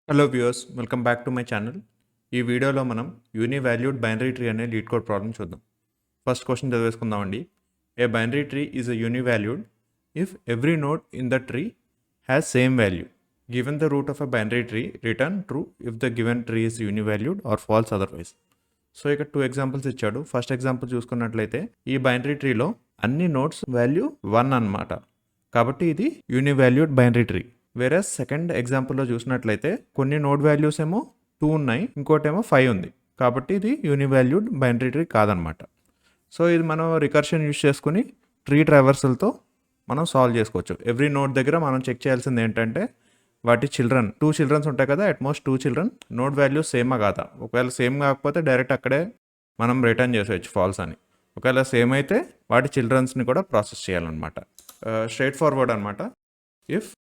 Hello viewers, welcome back to my channel. ఈ వీడియోలో మనం యూనివాల్యూడ్ బైనరీ ట్రీ అనే లీడ్ కోడ్ ప్రాబ్లం చూద్దాం. ఫస్ట్ క్వశ్చన్ చదివేసుకుందామండి. A binary tree is a univalued if every node in the tree has same value. Given the root of a binary tree return true if the given tree is univalued or false otherwise. So ఇక్కడ 2 examples ఇచ్చాడు. First example చూసుకున్నట్లయితే ఈ binary ట్రీలో అన్ని nodes value 1 అన్నమాట. కాబట్టి ఇది యూనివాల్యూడ్ binary tree. వేరే second ఎగ్జాంపుల్లో చూసినట్లయితే కొన్ని నోడ్ వాల్యూస్ ఏమో 2 ఉన్నాయి, ఇంకోటేమో 5 ఉంది. కాబట్టి ఇది యూనివాల్యూడ్ బైనరీ ట్రీ కాదనమాట. సో ఇది మనం రికర్షన్ యూజ్ చేసుకుని ట్రీ ట్రావర్సల్తో మనం సాల్వ్ చేసుకోవచ్చు. ఎవ్రీ నోడ్ దగ్గర మనం చెక్ చేయాల్సింది ఏంటంటే వాటి చిల్డ్రన్ 2 చిల్డ్రన్స్ ఉంటాయి కదా, అట్మోస్ట్ 2 చిల్డ్రన్ నోడ్ వాల్యూస్ సేమా కాదా. ఒకవేళ సేమ్ కాకపోతే డైరెక్ట్ అక్కడే మనం రిటర్న్ చేసేయచ్చు ఫాల్స్ అని. ఒకవేళ సేమ్ అయితే వాటి చిల్డ్రన్స్ని కూడా ప్రాసెస్ చేయాలన్నమాట. స్ట్రైట్ ఫార్వర్డ్ అనమాట. ఇఫ్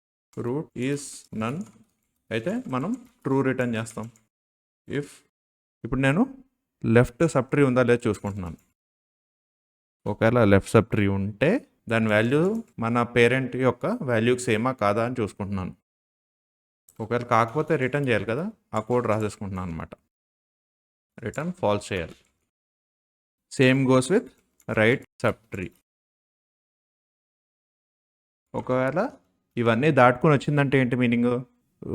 రూట్ ఈజ్ నన్ అయితే మనం ట్రూ రిటర్న్ చేస్తాం. ఇప్పుడు నేను లెఫ్ట్ సబ్ ట్రీ ఉందా లేదా చూసుకుంటున్నాను. ఒకవేళ లెఫ్ట్ సబ్ ట్రీ ఉంటే దాని వాల్యూ మన పేరెంట్ యొక్క వాల్యూకి సేమా కాదా అని చూసుకుంటున్నాను. ఒకవేళ కాకపోతే రిటర్న్ చేయాలి కదా, ఆ కోడ్ రాసేసుకుంటున్నాను అనమాట. రిటర్న్ ఫాల్స్ చేయాలి. Same goes with right sub tree. ఒకవేళ ఇవన్నీ దాటుకుని వచ్చిందంటే ఏంటి మీనింగ్?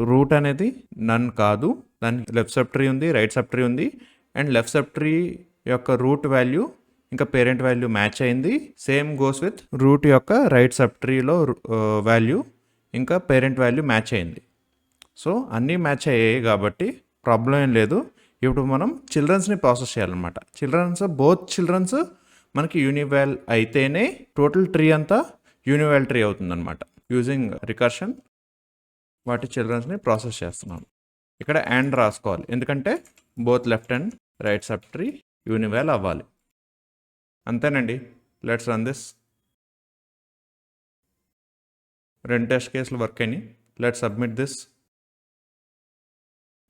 రూట్ అనేది నన్ కాదు, దానికి లెఫ్ట్ సబ్ ట్రీ ఉంది, రైట్ సబ్ ట్రీ ఉంది, అండ్ లెఫ్ట్ సబ్ ట్రీ యొక్క రూట్ వాల్యూ ఇంకా పేరెంట్ వాల్యూ మ్యాచ్ అయింది. సేమ్ గోస్ విత్ రూట్ యొక్క రైట్ సబ్ ట్రీలో వాల్యూ ఇంకా పేరెంట్ వాల్యూ మ్యాచ్ అయింది. సో అన్నీ మ్యాచ్ అయ్యాయి కాబట్టి ప్రాబ్లం ఏం లేదు. ఇప్పుడు మనం చిల్డ్రన్స్ని ప్రాసెస్ చేయాలన్నమాట. బోత్ చిల్డ్రన్స్ మనకి యూనివాల్ అయితేనే టోటల్ ట్రీ అంతా యూనివాల్ ట్రీ అవుతుందన్నమాట. యూజింగ్ రికర్షన్ వాటి చిల్డ్రన్స్ని ప్రాసెస్ చేస్తున్నాం. ఇక్కడ అండ్ రాసుకోవాలి, ఎందుకంటే both left and right subtree unival అవ్వాలి. అంతేనండి. Let's run this. 2 టెస్ట్ కేసులు వర్క్ అయినాయి. Let's submit this.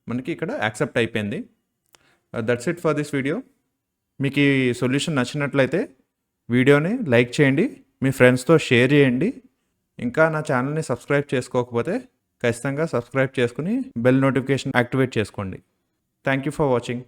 మనకి ఇక్కడ యాక్సెప్ట్ అయిపోయింది. That's it for this video. మీకు ఈ సొల్యూషన్ నచ్చినట్లయితే వీడియోని లైక్ చేయండి, మీ ఫ్రెండ్స్తో షేర్ చేయండి. ఇంకా నా ఛానల్ని సబ్స్క్రైబ్ చేసుకోకపోతే ఖచ్చితంగా సబ్స్క్రైబ్ చేసుకుని బెల్ నోటిఫికేషన్ యాక్టివేట్ చేసుకోండి. Thank you for watching.